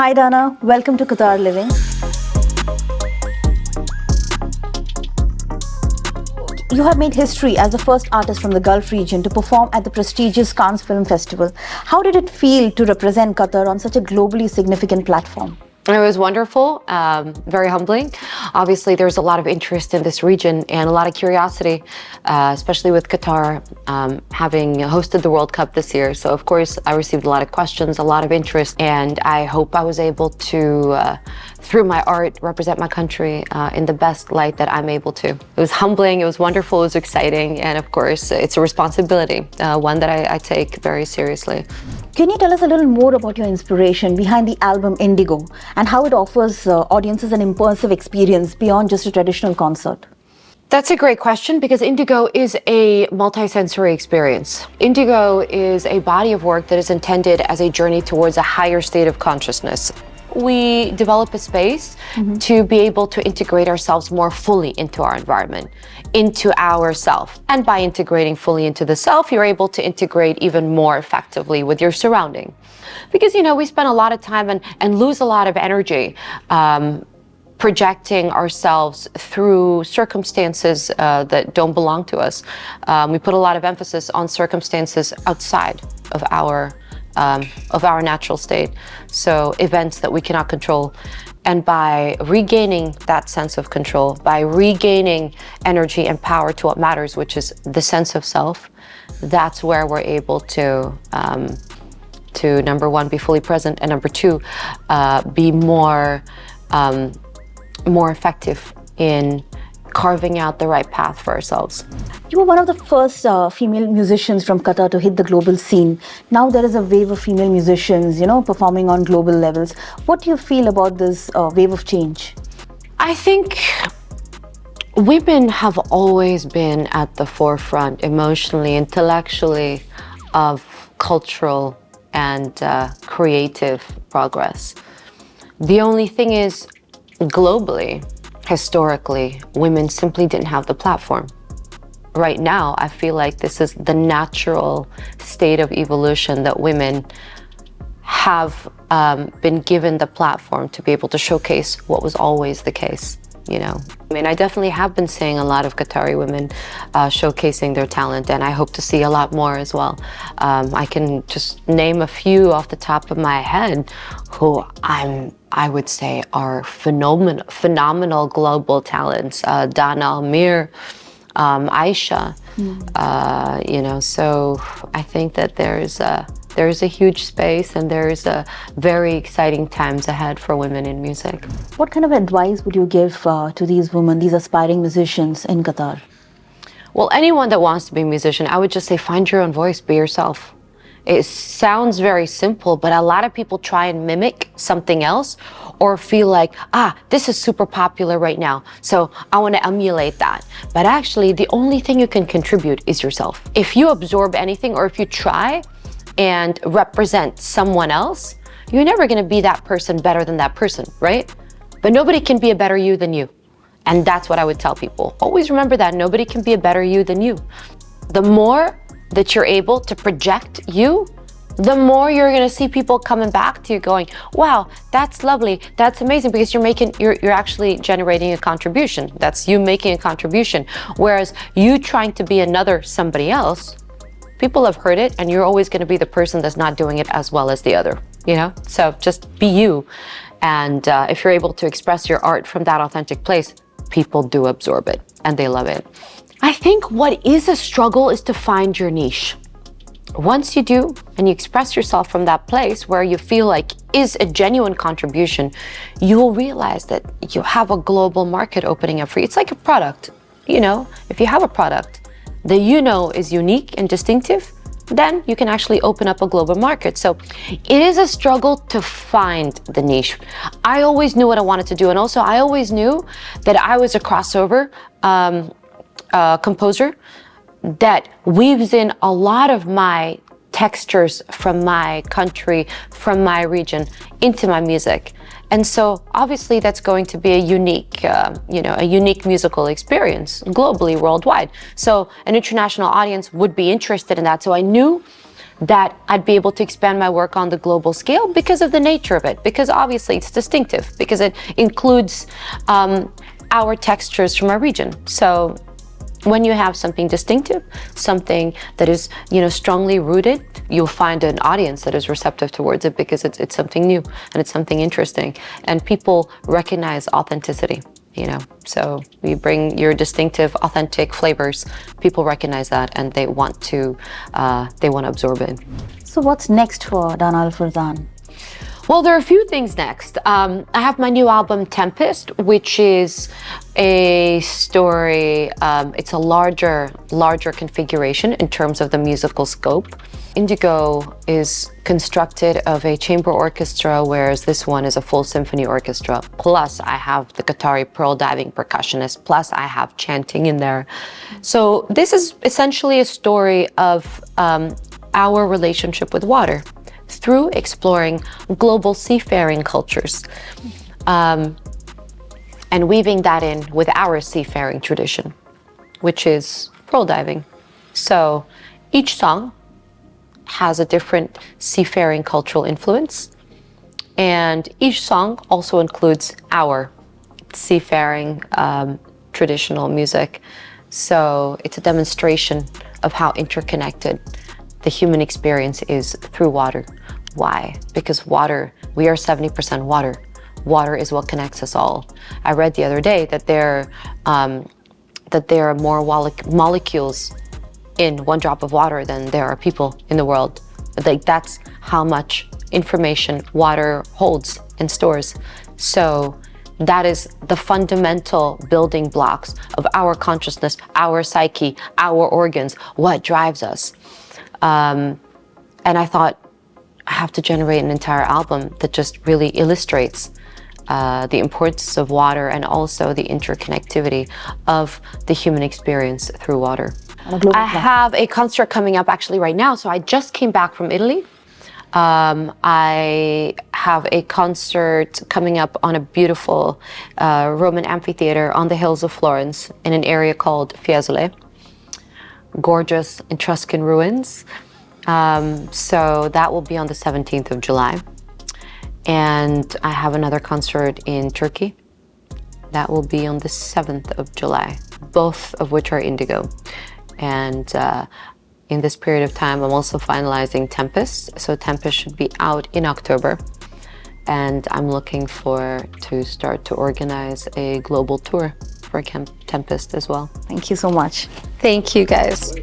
Hi Dana, welcome to Qatar Living. You have made history as the first artist from the Gulf region to perform at the prestigious Cannes Film Festival. How did it feel to represent Qatar on such a globally significant platform? It was wonderful, very humbling. Obviously, there's a lot of interest in this region and a lot of curiosity, especially with Qatar having hosted the World Cup this year. So, of course, I received a lot of questions, a lot of interest, and I hope I was able to, through my art, represent my country in the best light that I'm able to. It was humbling, it was wonderful, it was exciting, and of course, it's a responsibility, one that I take very seriously. Can you tell us a little more about your inspiration behind the album Indigo and how it offers audiences an immersive experience beyond just a traditional concert? That's a great question because Indigo is a multisensory experience. Indigo is a body of work that is intended as a journey towards a higher state of consciousness. We develop a space to be able to integrate ourselves more fully into our environment, into ourself. And by integrating fully into the self, you're able to integrate even more effectively with your surrounding. Because, you know, we spend a lot of time and lose a lot of energy projecting ourselves through circumstances that don't belong to us. We put a lot of emphasis on circumstances outside of our natural state, so events that we cannot control. And by regaining that sense of control, by regaining energy and power to what matters, which is the sense of self, that's where we're able to number one, be fully present, and number two, be more effective in carving out the right path for ourselves. You were one of the first female musicians from Qatar to hit the global scene. Now there is a wave of female musicians, performing on global levels. What do you feel about this wave of change? I think women have always been at the forefront emotionally, intellectually of cultural and creative progress. The only thing is, globally, historically, women simply didn't have the platform. Right now, I feel like this is the natural state of evolution that women have been given the platform to be able to showcase what was always the case. I mean, I definitely have been seeing a lot of Qatari women showcasing their talent, and I hope to see a lot more as well. I can just name a few off the top of my head who I would say are phenomenal global talents. Dana Amir, Aisha, so I think that there's a huge space and there's a very exciting times ahead for women in music. What kind of advice would you give to these women, these aspiring musicians in Qatar? Well, anyone that wants to be a musician, I would just say find your own voice, be yourself. It sounds very simple, but a lot of people try and mimic something else or feel like, this is super popular right now, so I want to emulate that. But actually, the only thing you can contribute is yourself. If you absorb anything or if you try and represent someone else, you're never going to be that person better than that person, right? But nobody can be a better you than you. And that's what I would tell people. Always remember that nobody can be a better you than you. The more that you're able to project you, the more you're going to see people coming back to you going, wow, that's lovely, that's amazing, because you're actually generating a contribution. That's you making a contribution. Whereas you trying to be another somebody else, people have heard it, and you're always going to be the person that's not doing it as well as the other, So just be you. And if you're able to express your art from that authentic place, people do absorb it and they love it. I think what is a struggle is to find your niche. Once you do, and you express yourself from that place where you feel like is a genuine contribution, you will realize that you have a global market opening up for you. It's like a product. If you have a product that is unique and distinctive, then you can actually open up a global market. So it is a struggle to find the niche. I always knew what I wanted to do. And also I always knew that I was a crossover composer that weaves in a lot of my textures from my country, from my region into my music. And so obviously that's going to be a unique, a unique musical experience globally, worldwide. So an international audience would be interested in that. So I knew that I'd be able to expand my work on the global scale because of the nature of it, because obviously it's distinctive, because it includes our textures from our region. So when you have something distinctive, something that is, strongly rooted, you'll find an audience that is receptive towards it because it's something new and it's something interesting, and people recognize authenticity. So you bring your distinctive, authentic flavors. People recognize that, and they want to absorb it. So what's next for Dana Fardan? Well, there are a few things next. I have my new album, Tempest, which is a story. It's a larger configuration in terms of the musical scope. Indigo is constructed of a chamber orchestra, whereas this one is a full symphony orchestra. Plus, I have the Qatari pearl diving percussionist. Plus, I have chanting in there. So this is essentially a story of our relationship with water, through exploring global seafaring cultures, and weaving that in with our seafaring tradition, which is pearl diving. So each song has a different seafaring cultural influence, and each song also includes our seafaring traditional music. So it's a demonstration of how interconnected the human experience is through water. Why? Because water, we are 70% water. Water is what connects us all. I read the other day that there are more molecules in one drop of water than there are people in the world. Like, that's how much information water holds and stores. So that is the fundamental building blocks of our consciousness, our psyche, our organs, what drives us. And I thought, I have to generate an entire album that just really illustrates the importance of water and also the interconnectivity of the human experience through water. I have a concert coming up actually right now. So I just came back from Italy. I have a concert coming up on a beautiful Roman amphitheater on the hills of Florence in an area called Fiesole. Gorgeous Etruscan ruins. So that will be on the 17th of July. And I have another concert in Turkey. That will be on the 7th of July, both of which are Indigo. And in this period of time, I'm also finalizing Tempest. So Tempest should be out in October. And I'm looking to start to organize a global tour for Tempest as well. Thank you so much. Thank you, guys.